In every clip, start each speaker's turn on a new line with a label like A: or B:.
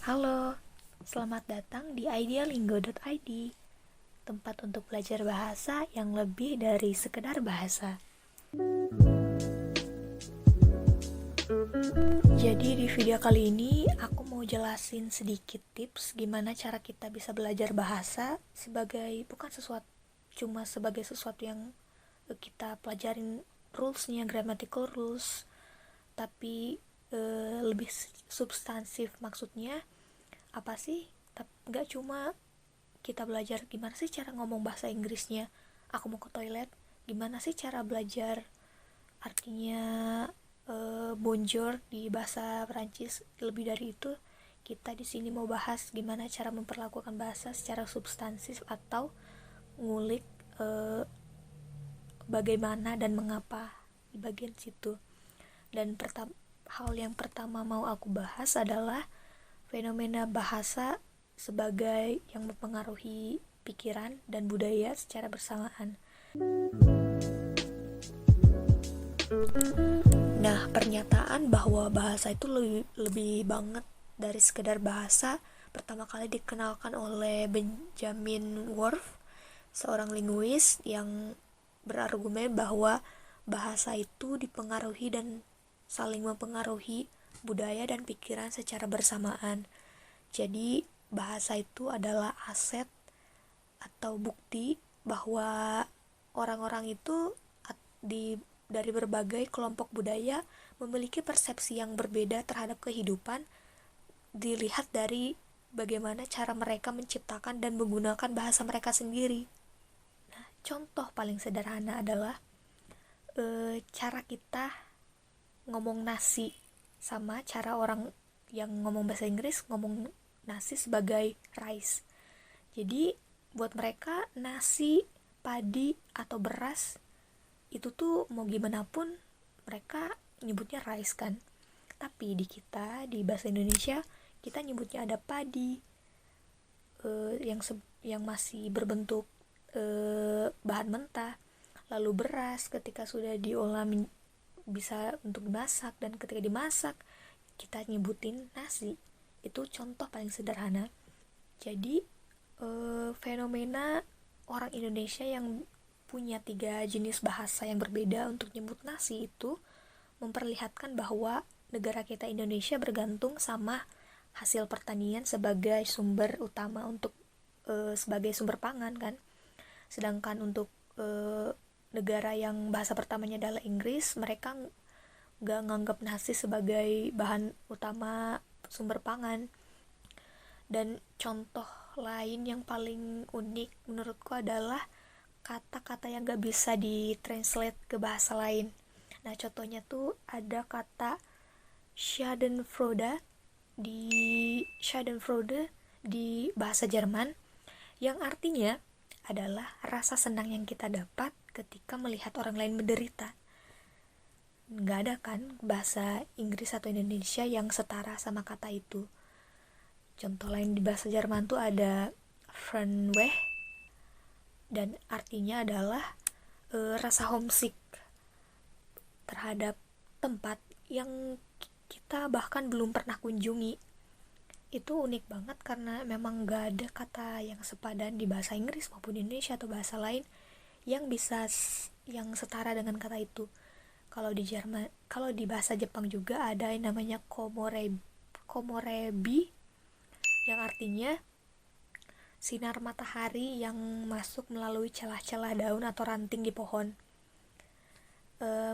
A: Halo, selamat datang di idealingo.id, tempat untuk belajar bahasa yang lebih dari sekedar bahasa. Jadi di video kali ini aku mau jelasin sedikit tips gimana cara kita bisa belajar bahasa sebagai bukan sesuatu cuma sebagai sesuatu yang kita pelajarin rulesnya, grammatical rules, tapi lebih substansif. Maksudnya apa sih? Nggak cuma kita belajar gimana sih cara ngomong bahasa Inggrisnya, aku mau ke toilet, gimana sih cara belajar artinya bonjour di bahasa Perancis. Lebih dari itu, kita di sini mau bahas gimana cara memperlakukan bahasa secara substansif atau ngulik bagaimana dan mengapa di bagian situ. Dan hal yang pertama mau aku bahas adalah fenomena bahasa sebagai yang mempengaruhi pikiran dan budaya secara bersamaan. Nah, pernyataan bahwa bahasa itu lebih banget dari sekedar bahasa pertama kali dikenalkan oleh Benjamin Worf, seorang linguis yang berargumen bahwa bahasa itu dipengaruhi dan saling mempengaruhi budaya dan pikiran secara bersamaan. Jadi, bahasa itu adalah aset atau bukti bahwa orang-orang itu di dari berbagai kelompok budaya memiliki persepsi yang berbeda terhadap kehidupan, dilihat dari bagaimana cara mereka menciptakan dan menggunakan bahasa mereka sendiri. Nah, contoh paling sederhana adalah cara kita ngomong nasi sama cara orang yang ngomong bahasa Inggris ngomong nasi sebagai rice. Jadi buat mereka nasi, padi, atau beras itu tuh mau gimana pun mereka nyebutnya rice kan. Tapi di kita di bahasa Indonesia kita nyebutnya ada padi yang masih berbentuk bahan mentah, lalu beras ketika sudah diolah bisa untuk dimasak, dan ketika dimasak kita nyebutin nasi. Itu contoh paling sederhana. Jadi fenomena orang Indonesia yang punya 3 jenis bahasa yang berbeda untuk nyebut nasi itu memperlihatkan bahwa negara kita Indonesia bergantung sama hasil pertanian sebagai sumber utama untuk sebagai sumber pangan kan. Sedangkan untuk negara yang bahasa pertamanya adalah Inggris, mereka nggak nganggap nasi sebagai bahan utama sumber pangan. Dan contoh lain yang paling unik menurutku adalah kata-kata yang gak bisa ditranslate ke bahasa lain. Nah, contohnya tuh ada kata Schadenfreude di bahasa Jerman, yang artinya adalah rasa senang yang kita dapat ketika melihat orang lain menderita. Nggak ada kan bahasa Inggris atau Indonesia yang setara sama kata itu. Contoh lain di bahasa Jerman tuh ada Fernweh, dan artinya adalah rasa homesick terhadap tempat yang kita bahkan belum pernah kunjungi. Itu unik banget karena memang gak ada kata yang sepadan di bahasa Inggris maupun Indonesia atau bahasa lain yang bisa yang setara dengan kata itu. Kalau di bahasa Jepang juga ada yang namanya komorebi, yang artinya sinar matahari yang masuk melalui celah-celah daun atau ranting di pohon.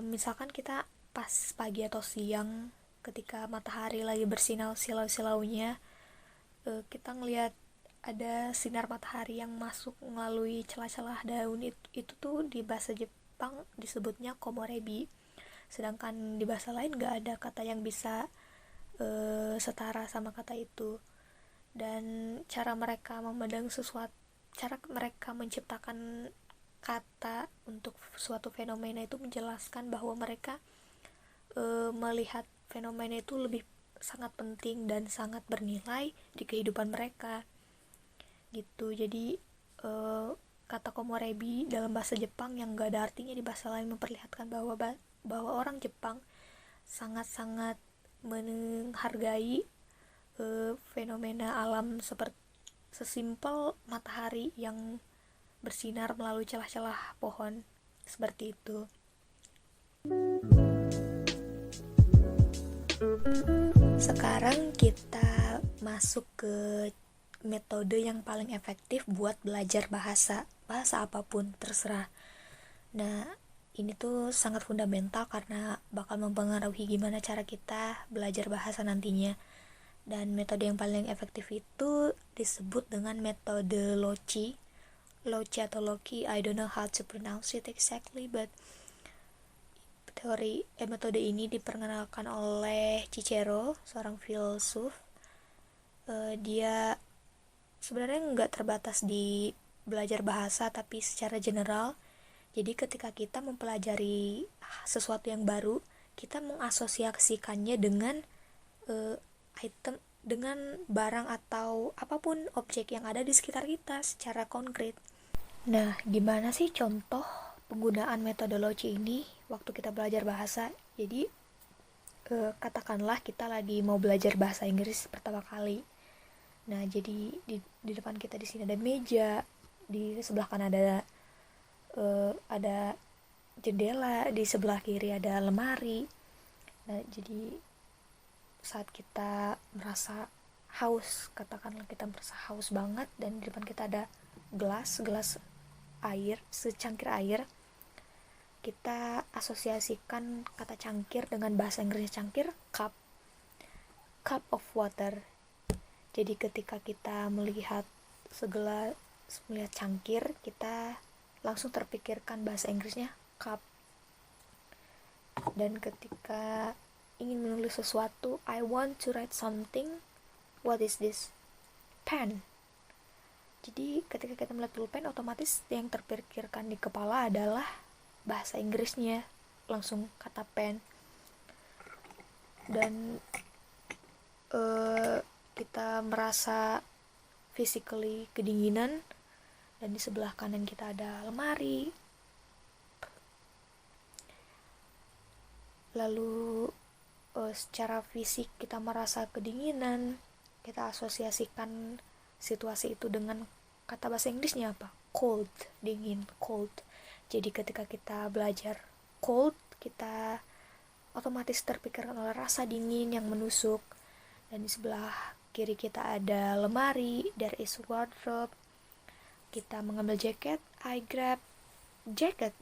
A: Misalkan kita pas pagi atau siang ketika matahari lagi bersinar silau-silaunya, kita ngelihat ada sinar matahari yang masuk melalui celah-celah daun. Itu tuh di bahasa Jepang disebutnya komorebi. Sedangkan di bahasa lain gak ada kata yang bisa setara sama kata itu. Dan cara mereka menciptakan kata untuk suatu fenomena itu menjelaskan bahwa mereka melihat fenomena itu lebih sangat penting dan sangat bernilai di kehidupan mereka gitu. Jadi kata komorebi dalam bahasa Jepang yang gak ada artinya di bahasa lain memperlihatkan bahwa orang Jepang sangat-sangat menghargai fenomena alam seperti sesimpel matahari yang bersinar melalui celah-celah pohon, seperti itu. Sekarang kita masuk ke metode yang paling efektif buat belajar bahasa apapun terserah. Nah, ini tuh sangat fundamental karena bakal mempengaruhi gimana cara kita belajar bahasa nantinya. Dan metode yang paling efektif itu disebut dengan metode Loci atau Loci, I don't know how to pronounce it exactly, but metode ini diperkenalkan oleh Cicero, seorang filsuf. Dia sebenarnya nggak terbatas di belajar bahasa, tapi secara general. Jadi ketika kita mempelajari sesuatu yang baru, kita mengasosiasikannya dengan item, dengan barang atau apapun objek yang ada di sekitar kita secara konkret. Nah, gimana sih contoh penggunaan metodologi ini waktu kita belajar bahasa? Jadi katakanlah kita lagi mau belajar bahasa Inggris pertama kali. Nah, jadi di depan kita di sini ada meja, di sebelah kanan ada jendela, di sebelah kiri ada lemari. Nah, jadi saat kita merasa haus, katakanlah kita merasa haus banget, dan di depan kita ada gelas air, secangkir air, kita asosiasikan kata cangkir dengan bahasa Inggris cangkir, cup of water. Jadi ketika kita melihat cangkir, kita langsung terpikirkan bahasa Inggrisnya cup. Dan ketika ingin menulis sesuatu, I want to write something, what is this? Pen. Jadi ketika kita melihat pulpen, otomatis yang terpikirkan di kepala adalah bahasa Inggrisnya, langsung kata pen. Dan kita merasa physically kedinginan, dan di sebelah kanan kita ada lemari. Lalu secara fisik kita merasa kedinginan, kita asosiasikan situasi itu dengan kata bahasa Inggrisnya apa? Cold, dingin, cold. Jadi ketika kita belajar cold, kita otomatis terpikirkan oleh rasa dingin yang menusuk. Dan di sebelah kiri kita ada lemari, there is wardrobe. Kita mengambil jaket, I grab jacket.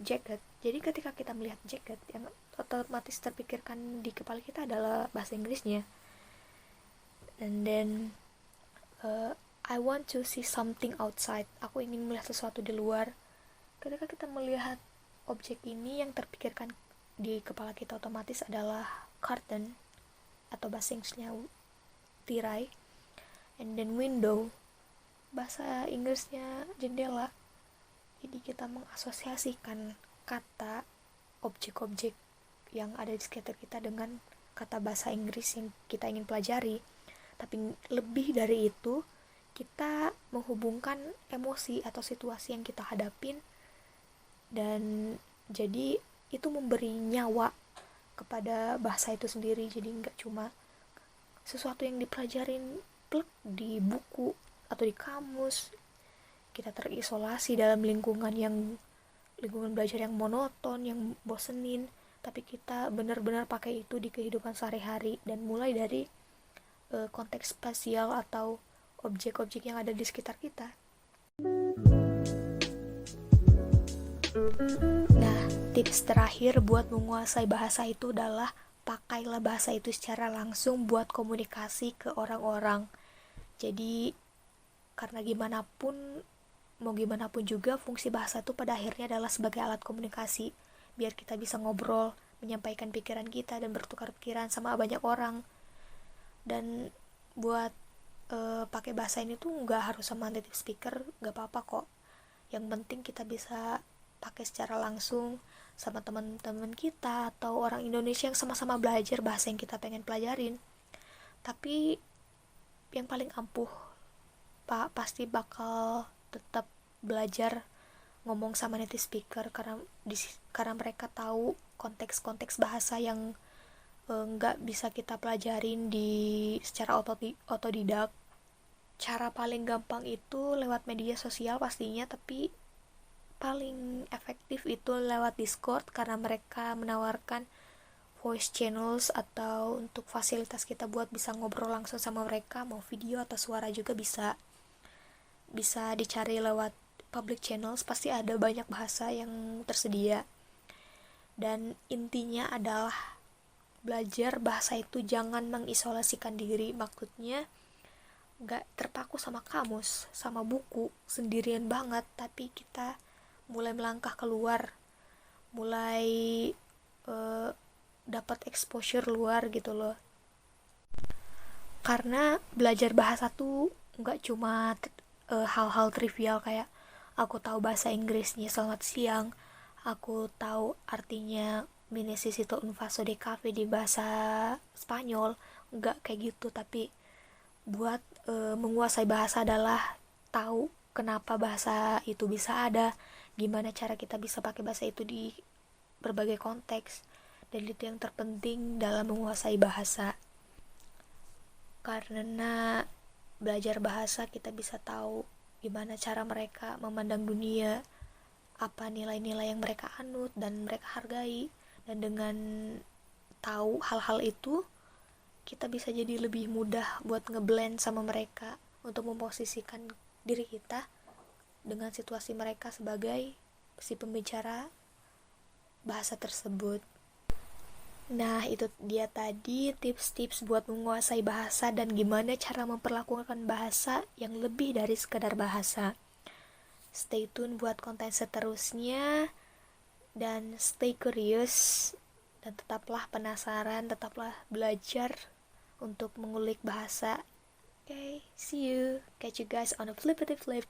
A: Jadi ketika kita melihat jaket, yang otomatis terpikirkan di kepala kita adalah bahasa Inggrisnya. And then I want to see something outside. Aku ingin melihat sesuatu di luar. Ketika kita melihat objek ini, yang terpikirkan di kepala kita otomatis adalah curtain, atau bahasa Inggrisnya tirai. And then window, bahasa Inggrisnya jendela. Jadi kita mengasosiasikan kata objek-objek yang ada di sekitar kita dengan kata bahasa Inggris yang kita ingin pelajari. Tapi lebih dari itu, kita menghubungkan emosi atau situasi yang kita hadapin, dan jadi itu memberi nyawa kepada bahasa itu sendiri. Jadi nggak cuma sesuatu yang dipelajarin di buku atau di kamus, kita terisolasi dalam lingkungan belajar yang monoton, yang bosenin, tapi kita benar-benar pakai itu di kehidupan sehari-hari, dan mulai dari konteks spasial atau objek-objek yang ada di sekitar kita. Nah, tips terakhir buat menguasai bahasa itu adalah pakailah bahasa itu secara langsung buat komunikasi ke orang-orang. Jadi karena mau gimana pun juga, fungsi bahasa itu pada akhirnya adalah sebagai alat komunikasi, biar kita bisa ngobrol, menyampaikan pikiran kita, dan bertukar pikiran sama banyak orang. Dan buat pakai bahasa ini tuh nggak harus sama native speaker, nggak apa-apa kok. Yang penting kita bisa pakai secara langsung sama teman-teman kita atau orang Indonesia yang sama-sama belajar bahasa yang kita pengen pelajarin. Tapi yang paling ampuh pasti bakal tetap belajar ngomong sama native speaker, karena mereka tahu konteks-konteks bahasa yang nggak bisa kita pelajarin secara otodidak. Cara paling gampang itu lewat media sosial pastinya, tapi paling efektif itu lewat Discord karena mereka menawarkan voice channels atau untuk fasilitas kita buat bisa ngobrol langsung sama mereka, mau video atau suara juga bisa. Bisa dicari lewat public channels, pasti ada banyak bahasa yang tersedia. Dan intinya adalah belajar bahasa itu jangan mengisolasikan diri, maksudnya gak terpaku sama kamus, sama buku, sendirian banget, tapi kita mulai melangkah keluar, mulai dapat exposure luar gitu loh. Karena belajar bahasa tuh gak cuma hal-hal trivial kayak aku tahu bahasa Inggrisnya selamat siang, aku tahu artinya me necesito un vaso de café di bahasa Spanyol, nggak kayak gitu. Tapi buat menguasai bahasa adalah tahu kenapa bahasa itu bisa ada, gimana cara kita bisa pakai bahasa itu di berbagai konteks, dan itu yang terpenting dalam menguasai bahasa. Karena belajar bahasa kita bisa tahu gimana cara mereka memandang dunia, apa nilai-nilai yang mereka anut dan mereka hargai, dan dengan tahu hal-hal itu kita bisa jadi lebih mudah buat ngeblend sama mereka untuk memposisikan diri kita dengan situasi mereka sebagai si pembicara bahasa tersebut. Nah, itu dia tadi tips-tips buat menguasai bahasa dan gimana cara memperlakukan bahasa yang lebih dari sekedar bahasa. Stay tune buat konten seterusnya dan stay curious, dan tetaplah penasaran, tetaplah belajar untuk mengulik bahasa. Okay, see you. Catch you guys on a flippity flip.